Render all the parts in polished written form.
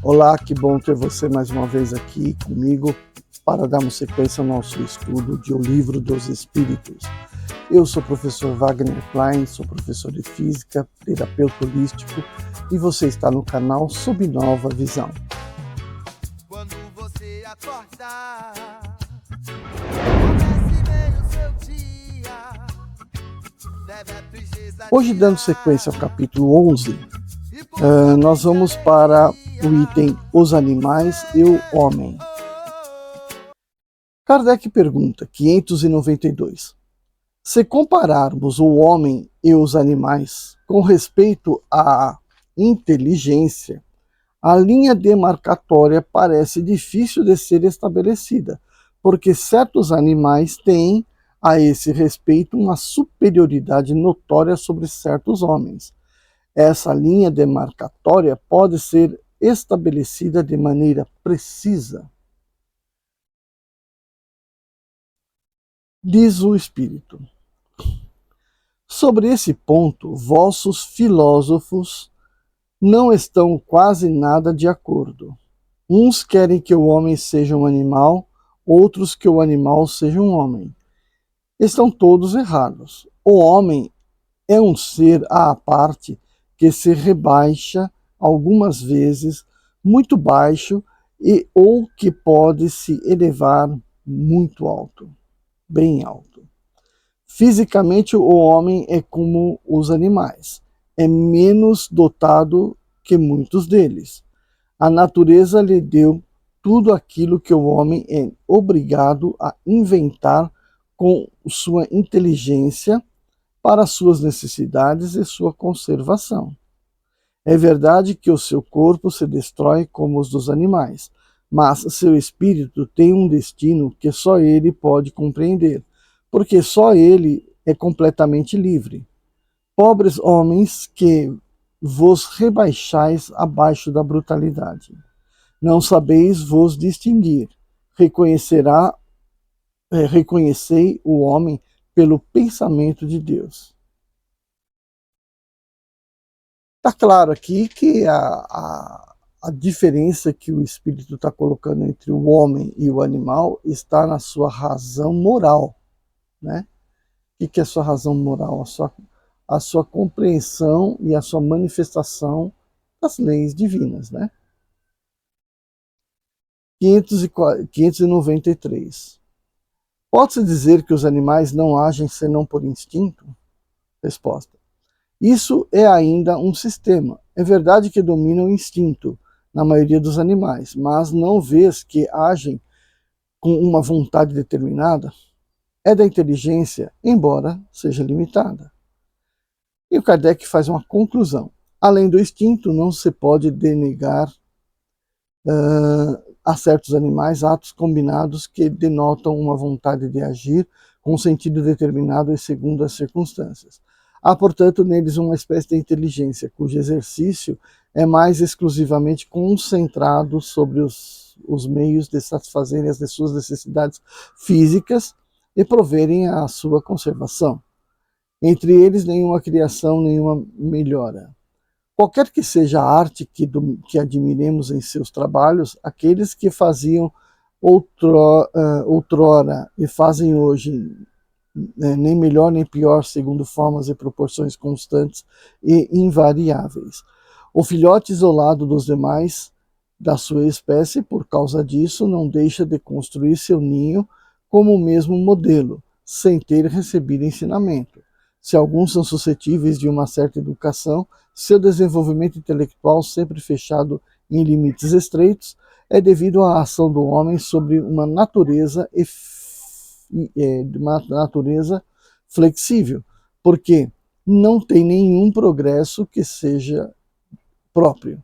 Olá, que bom ter você mais uma vez aqui comigo para darmos sequência ao nosso estudo de O Livro dos Espíritos. Eu sou o professor Wagner Klein, sou professor de Física, terapeuta holístico e você está no canal Sob Nova Visão. Quando você acordar, comece bem o seu dia. Hoje, dando sequência ao capítulo 11, nós vamos para o item Os Animais e o Homem. Kardec pergunta, 592. Se compararmos o homem e os animais com respeito à inteligência, a linha demarcatória parece difícil de ser estabelecida, porque certos animais têm, a esse respeito, uma superioridade notória sobre certos homens. Essa linha demarcatória pode ser estabelecida de maneira precisa. Diz o Espírito. Sobre esse ponto, vossos filósofos não estão quase nada de acordo. Uns querem que o homem seja um animal, outros que o animal seja um homem. Estão todos errados. O homem é um ser à parte que se rebaixa algumas vezes muito baixo ou que pode se elevar muito alto, bem alto. Fisicamente, o homem é como os animais, é menos dotado que muitos deles. A natureza lhe deu tudo aquilo que o homem é obrigado a inventar com sua inteligência para suas necessidades e sua conservação. É verdade que o seu corpo se destrói como os dos animais, mas seu espírito tem um destino que só ele pode compreender, porque só ele é completamente livre. Pobres homens que vos rebaixais abaixo da brutalidade. Não sabeis vos distinguir. Reconhecei o homem pelo pensamento de Deus. Está claro aqui que a diferença que o Espírito está colocando entre o homem e o animal está na sua razão moral, né? O que é a sua razão moral? A sua compreensão e a sua manifestação das leis divinas, né? 593. Pode-se dizer que os animais não agem senão por instinto? Resposta. Isso é ainda um sistema. É verdade que domina o instinto na maioria dos animais, mas não vês que agem com uma vontade determinada? É da inteligência, embora seja limitada. E o Kardec faz uma conclusão. Além do instinto, não se pode denegar a certos animais atos combinados que denotam uma vontade de agir com um sentido determinado e segundo as circunstâncias. Há, portanto, neles uma espécie de inteligência, cujo exercício é mais exclusivamente concentrado sobre os meios de satisfazerem as suas necessidades físicas e proverem a sua conservação. Entre eles, nenhuma criação, nenhuma melhora. Qualquer que seja a arte que admiremos em seus trabalhos, aqueles que faziam outrora e fazem hoje nem melhor nem pior, segundo formas e proporções constantes e invariáveis. O filhote isolado dos demais da sua espécie, por causa disso, não deixa de construir seu ninho como o mesmo modelo, sem ter recebido ensinamento. Se alguns são suscetíveis de uma certa educação, seu desenvolvimento intelectual, sempre fechado em limites estreitos, é devido à ação do homem sobre uma natureza flexível, porque não tem nenhum progresso que lhe seja próprio.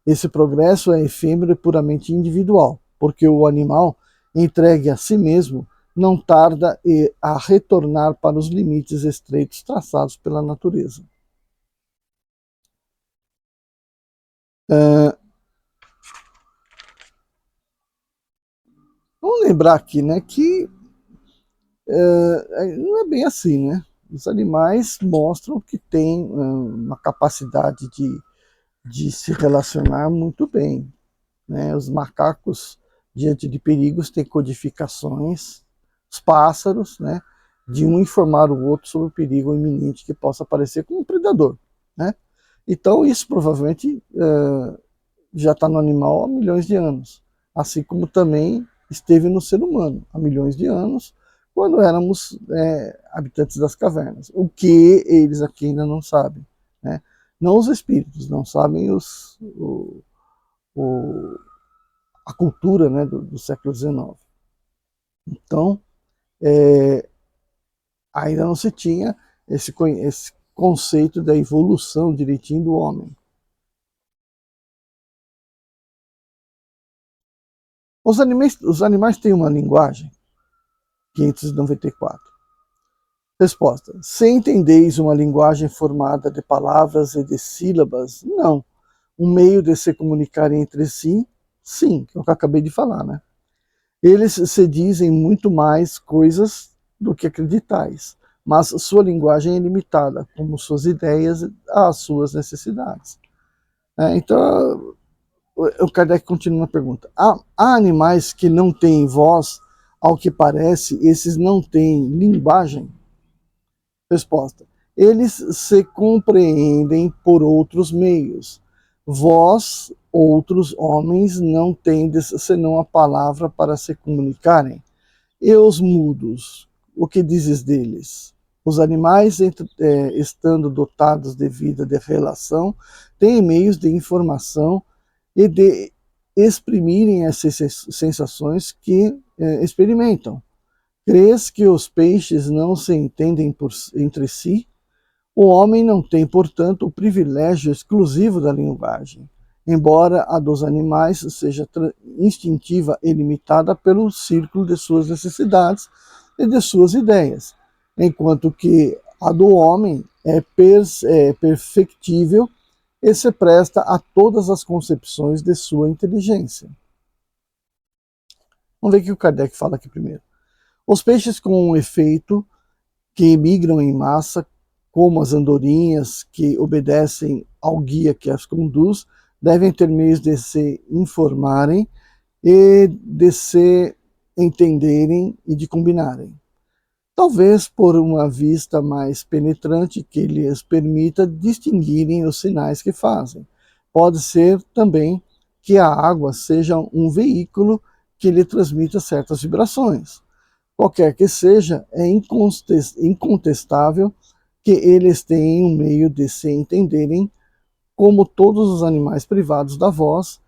Esse progresso é efêmero e puramente individual, porque o animal, entregue a si mesmo, não tarda a retornar para os limites estreitos traçados pela natureza. Vamos lembrar aqui, né, que não é bem assim, né? Os animais mostram que têm uma capacidade de se relacionar muito bem, né? Os macacos, diante de perigos, têm codificações, os pássaros, né? De um informar o outro sobre o perigo iminente que possa aparecer como um predador, né? Então isso provavelmente já está no animal há milhões de anos, assim como também esteve no ser humano há milhões de anos, quando éramos habitantes das cavernas, o que eles aqui ainda não sabem, né? Não os espíritos, não sabem a cultura, né, do século XIX. Então, ainda não se tinha esse conceito da evolução direitinho do homem. Os animais têm uma linguagem? 594. Resposta: se entendeis uma linguagem formada de palavras e de sílabas, não. Um meio de se comunicarem entre si, sim, que é o que eu acabei de falar, né? Eles se dizem muito mais coisas do que acreditais, mas sua linguagem é limitada, como suas ideias às suas necessidades. Então, o Kardec continua na pergunta. Há animais que não têm voz? Ao que parece, esses não têm linguagem? Resposta: eles se compreendem por outros meios. Vós, outros homens, não tendes senão a palavra para se comunicarem. E os mudos, o que dizes deles? Os animais, estando dotados de vida de relação, têm meios de informação e de exprimirem essas sensações que experimentam. Crês que os peixes não se entendem entre si? O homem não tem, portanto, o privilégio exclusivo da linguagem, embora a dos animais seja instintiva e limitada pelo círculo de suas necessidades e de suas ideias, enquanto que a do homem é perfectível e se presta a todas as concepções de sua inteligência. Vamos ver o que o Kardec fala aqui primeiro. Os peixes com um efeito que migram em massa, como as andorinhas que obedecem ao guia que as conduz, devem ter meios de se informarem e de se entenderem e de combinarem. Talvez por uma vista mais penetrante que lhes permita distinguirem os sinais que fazem. Pode ser também que a água seja um veículo que lhe transmita certas vibrações. Qualquer que seja, é incontestável que eles têm um meio de se entenderem, como todos os animais privados da voz,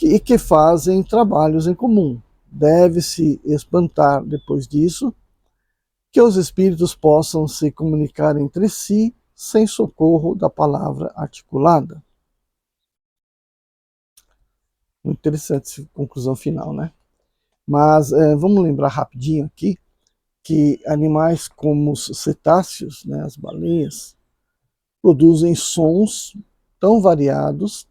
e que fazem trabalhos em comum. Deve-se espantar, depois disso, que os espíritos possam se comunicar entre si sem socorro da palavra articulada. Muito interessante essa conclusão final, né? Mas vamos lembrar rapidinho aqui que animais como os cetáceos, né, as baleias, produzem sons tão variados,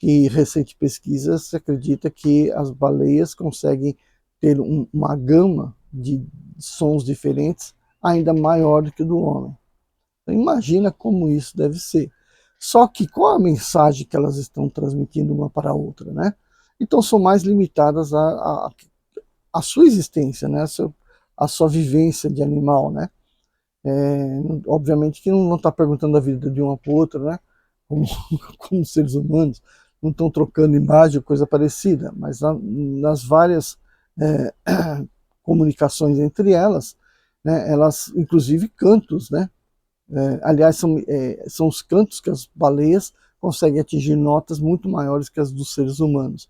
que recente pesquisa se acredita que as baleias conseguem ter uma gama de sons diferentes ainda maior do que o do homem. Então, imagina como isso deve ser. Só que qual a mensagem que elas estão transmitindo uma para a outra, né? Então são mais limitadas à sua existência, né? A sua vivência de animal, né? Obviamente que não vão estar perguntando a vida de uma para outra, né? Como seres humanos, não estão trocando imagem ou coisa parecida, mas nas várias comunicações entre elas, né? Elas, inclusive cantos, né? Aliás, são os cantos que as baleias conseguem atingir notas muito maiores que as dos seres humanos.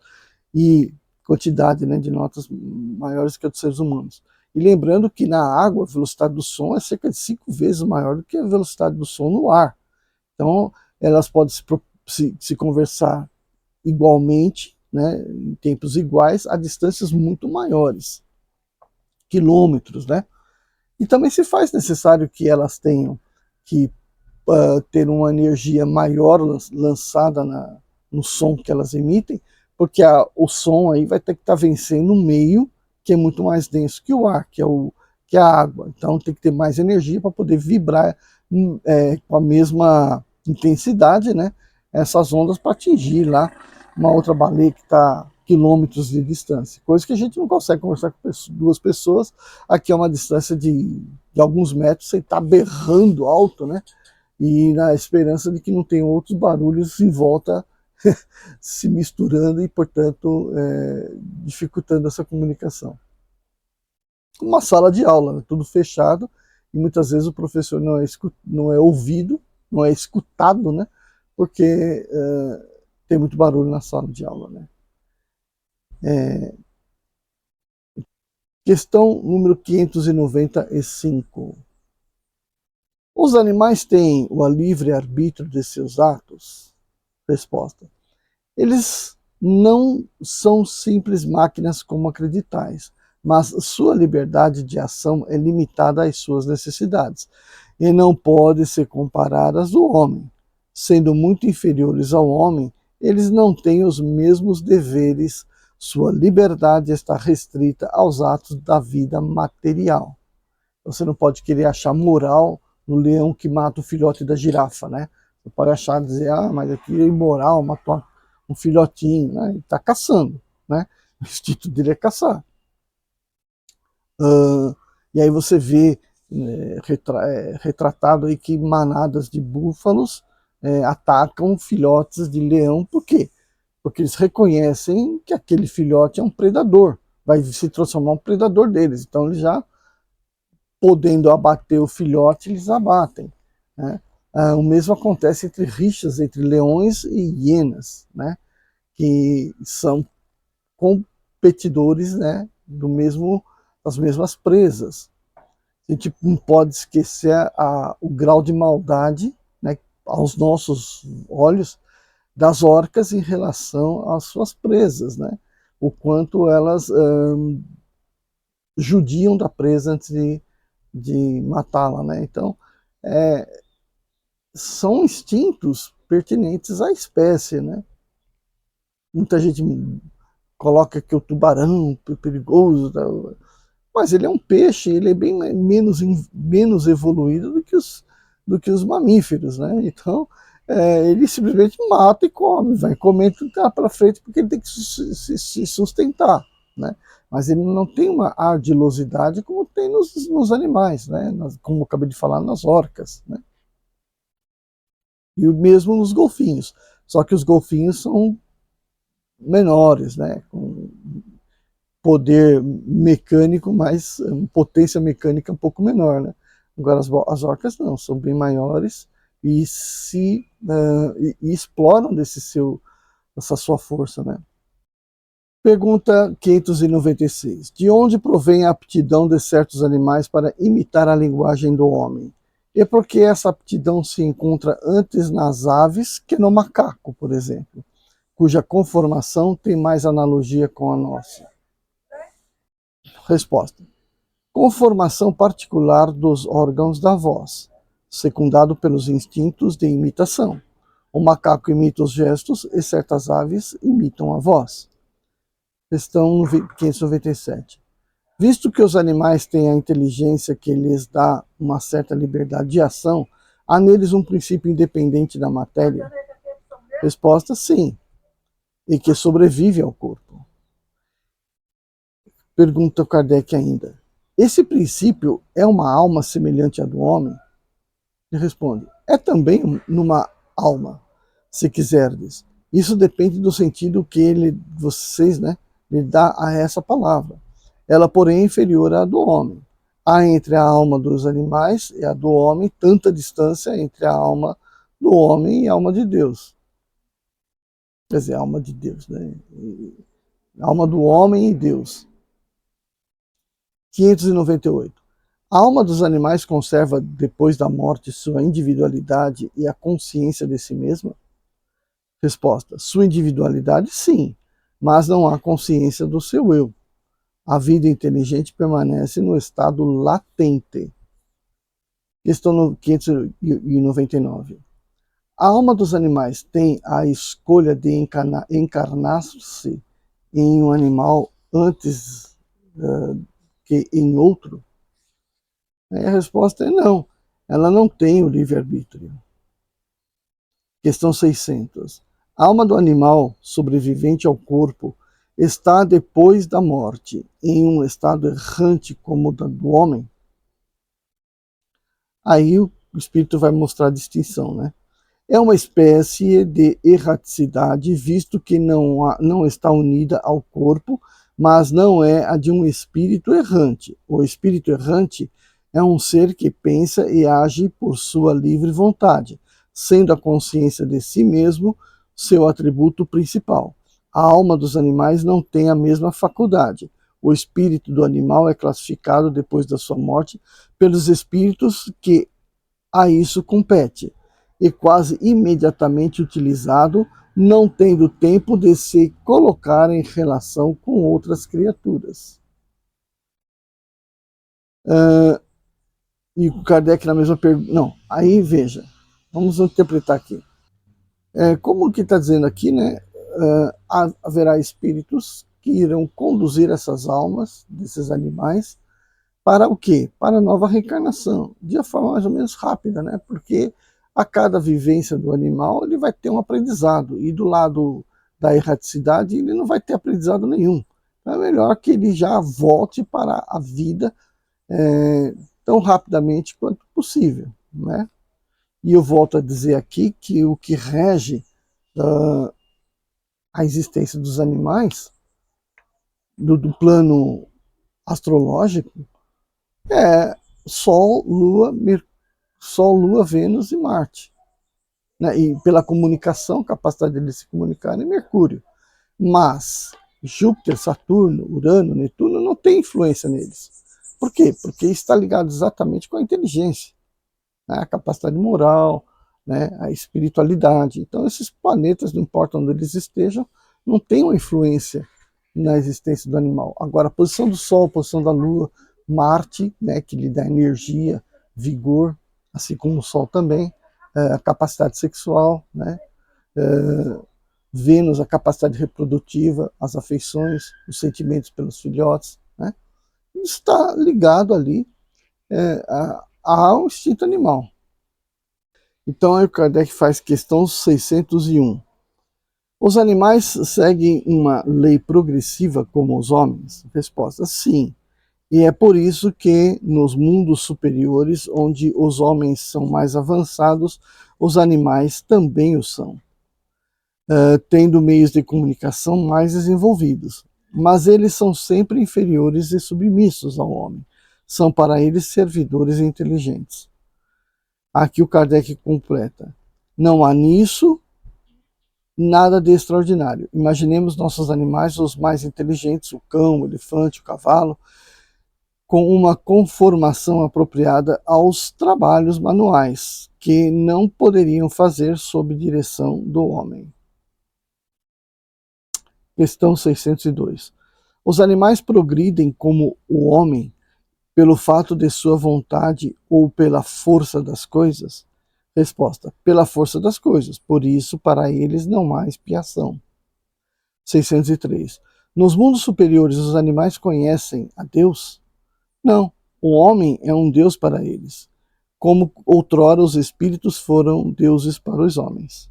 E quantidade, né, de notas maiores que a dos seres humanos. E lembrando que na água a velocidade do som é cerca de 5 vezes maior do que a velocidade do som no ar. Então elas podem se conversar igualmente, né, em tempos iguais, a distâncias muito maiores, quilômetros, né? E também se faz necessário que elas tenham que ter uma energia maior lançada no som que elas emitem, porque o som aí vai ter que estar vencendo um meio que é muito mais denso que o ar, que que a água. Então tem que ter mais energia para poder vibrar com a mesma intensidade, né? Essas ondas para atingir lá uma outra baleia que está quilômetros de distância. Coisa que a gente não consegue conversar com duas pessoas. Aqui é uma distância de alguns metros, você está berrando alto, né? E na esperança de que não tenham outros barulhos em volta se misturando e, portanto, dificultando essa comunicação. Uma sala de aula, né? Tudo fechado, e muitas vezes o professor não é ouvido, não é escutado, né? Porque tem muito barulho na sala de aula, né? Questão número 595. Os animais têm o livre arbítrio de seus atos? Resposta. Eles não são simples máquinas como acreditais, mas sua liberdade de ação é limitada às suas necessidades e não pode ser comparada às do homem. Sendo muito inferiores ao homem, eles não têm os mesmos deveres, sua liberdade está restrita aos atos da vida material. Você não pode querer achar moral no leão que mata o filhote da girafa, né? Você pode achar, dizer, mas aqui é imoral, matou um filhotinho, né? Ele está caçando, né? O instinto dele é caçar. E aí você vê retratado aí que manadas de búfalos atacam filhotes de leão, por quê? Porque eles reconhecem que aquele filhote é um predador, vai se transformar um predador deles, então eles já, podendo abater o filhote, eles abatem, né? O mesmo acontece entre rixas entre leões e hienas, né? Que são competidores, né? Das mesmas presas. A gente não pode esquecer o grau de maldade, né, aos nossos olhos, das orcas em relação às suas presas, né? O quanto elas judiam da presa antes de matá-la, né? Então, são instintos pertinentes à espécie, né? Muita gente coloca que o tubarão é perigoso, mas ele é um peixe, ele é bem menos evoluído do que os mamíferos, né? Então, ele simplesmente mata e come, vai comer tudo que tá para frente porque ele tem que se sustentar, né? Mas ele não tem uma ardilosidade como tem nos animais, né? Como eu acabei de falar, nas orcas, né? E o mesmo nos golfinhos. Só que os golfinhos são menores, né? Com poder mecânico, mas potência mecânica um pouco menor, né? Agora as orcas não, são bem maiores e e exploram dessa sua força, né? Pergunta 596. De onde provém a aptidão de certos animais para imitar a linguagem do homem? E por que essa aptidão se encontra antes nas aves que no macaco, por exemplo, cuja conformação tem mais analogia com a nossa? Resposta. Conformação particular dos órgãos da voz, secundado pelos instintos de imitação. O macaco imita os gestos e certas aves imitam a voz. Questão 597. Visto que os animais têm a inteligência que lhes dá uma certa liberdade de ação, há neles um princípio independente da matéria? Resposta: sim, e que sobrevive ao corpo. Pergunta Kardec ainda. Esse princípio é uma alma semelhante à do homem? Ele responde: é também numa alma, se quiserdes. Isso depende do sentido que vocês, né, lhe dá a essa palavra. Ela, porém, é inferior à do homem. Há entre a alma dos animais e a do homem tanta distância entre a alma do homem e a alma de Deus. Quer dizer, a alma de Deus, né? A alma do homem e Deus. 598. A alma dos animais conserva, depois da morte, sua individualidade e a consciência de si mesma? Resposta: sua individualidade, sim, mas não há consciência do seu eu. A vida inteligente permanece no estado latente. Questão 599. A alma dos animais tem a escolha de encarnar-se em um animal antes que em outro? Aí a resposta é não, ela não tem o livre-arbítrio. Questão 600. A alma do animal sobrevivente ao corpo está depois da morte em um estado errante como o do homem? Aí o espírito vai mostrar a distinção, né? É uma espécie de erraticidade, visto que não está unida ao corpo, mas não é a de um espírito errante. O espírito errante é um ser que pensa e age por sua livre vontade, sendo a consciência de si mesmo seu atributo principal. A alma dos animais não tem a mesma faculdade. O espírito do animal é classificado depois da sua morte pelos espíritos que a isso compete, e quase imediatamente utilizado, não tendo tempo de se colocar em relação com outras criaturas. E o Kardec na mesma pergunta. Não, aí veja, vamos interpretar aqui. Como que está dizendo aqui, né? Haverá espíritos que irão conduzir essas almas desses animais para o quê? Para a nova reencarnação, de uma forma mais ou menos rápida, né? Porque a cada vivência do animal ele vai ter um aprendizado, e do lado da erraticidade ele não vai ter aprendizado nenhum. Então é melhor que ele já volte para a vida tão rapidamente quanto possível, né? E eu volto a dizer aqui que o que rege a existência dos animais, do plano astrológico, é Sol, Lua, Vênus e Marte. Né? E pela comunicação, capacidade deles se comunicarem, Mercúrio. Mas Júpiter, Saturno, Urano, Netuno não tem influência neles. Por quê? Porque está ligado exatamente com a inteligência, né? A capacidade moral, né? A espiritualidade. Então esses planetas, não importa onde eles estejam, não têm uma influência na existência do animal. Agora, a posição do Sol, a posição da Lua, Marte, né, que lhe dá energia, vigor, assim como o Sol também, a capacidade sexual, né, Vênus, a capacidade reprodutiva, as afeições, os sentimentos pelos filhotes, né, está ligado ali ao instinto animal. Então aí o Kardec faz questão 601. Os animais seguem uma lei progressiva como os homens? Resposta: sim. E é por isso que nos mundos superiores, onde os homens são mais avançados, os animais também o são, tendo meios de comunicação mais desenvolvidos. Mas eles são sempre inferiores e submissos ao homem. São para eles servidores inteligentes. Aqui o Kardec completa: não há nisso nada de extraordinário. Imaginemos nossos animais os mais inteligentes, o cão, o elefante, o cavalo, com uma conformação apropriada aos trabalhos manuais, que não poderiam fazer sob direção do homem. Questão 602. Os animais progridem como o homem pelo fato de sua vontade ou pela força das coisas? Resposta: pela força das coisas, por isso para eles não há expiação. 603. Nos mundos superiores os animais conhecem a Deus? Não, o homem é um Deus para eles, como outrora os espíritos foram deuses para os homens.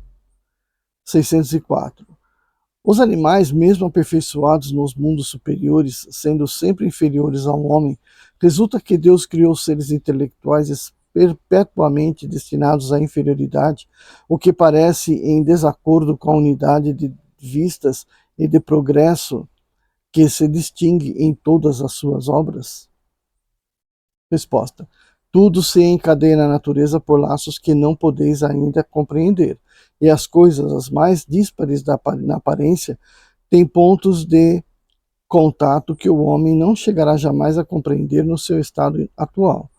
604. Os animais, mesmo aperfeiçoados nos mundos superiores, sendo sempre inferiores ao homem, resulta que Deus criou seres intelectuais perpetuamente destinados à inferioridade, o que parece em desacordo com a unidade de vistas e de progresso que se distingue em todas as suas obras? Resposta: tudo se encadeia na natureza por laços que não podeis ainda compreender, e as coisas as mais díspares na aparência têm pontos de contato que o homem não chegará jamais a compreender no seu estado atual.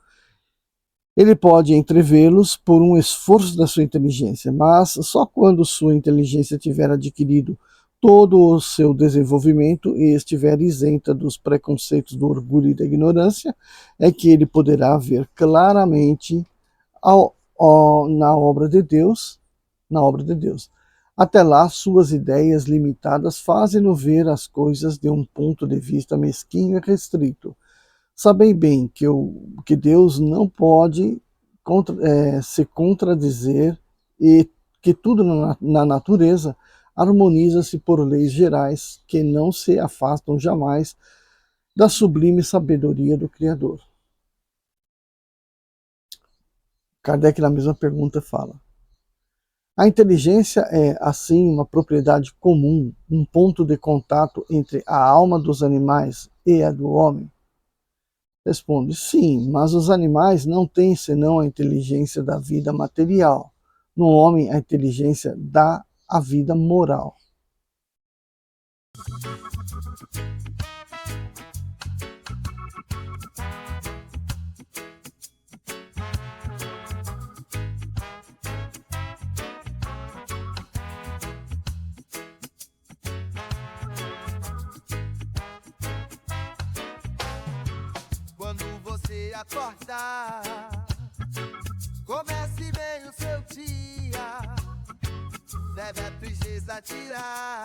Ele pode entrevê-los por um esforço da sua inteligência, mas só quando sua inteligência tiver adquirido todo o seu desenvolvimento e estiver isenta dos preconceitos do orgulho e da ignorância, é que ele poderá ver claramente na obra de Deus. Até lá, suas ideias limitadas fazem-no ver as coisas de um ponto de vista mesquinho e restrito. Sabem bem que Deus não pode se contradizer e que tudo na natureza harmoniza-se por leis gerais que não se afastam jamais da sublime sabedoria do Criador. Kardec, na mesma pergunta, fala: a inteligência é, assim, uma propriedade comum, um ponto de contato entre a alma dos animais e a do homem? Responde: sim, mas os animais não têm senão a inteligência da vida material. No homem, a inteligência dá a vida moral. Quando você acordar, comece bem o seu dia, deve a tristeza tirar.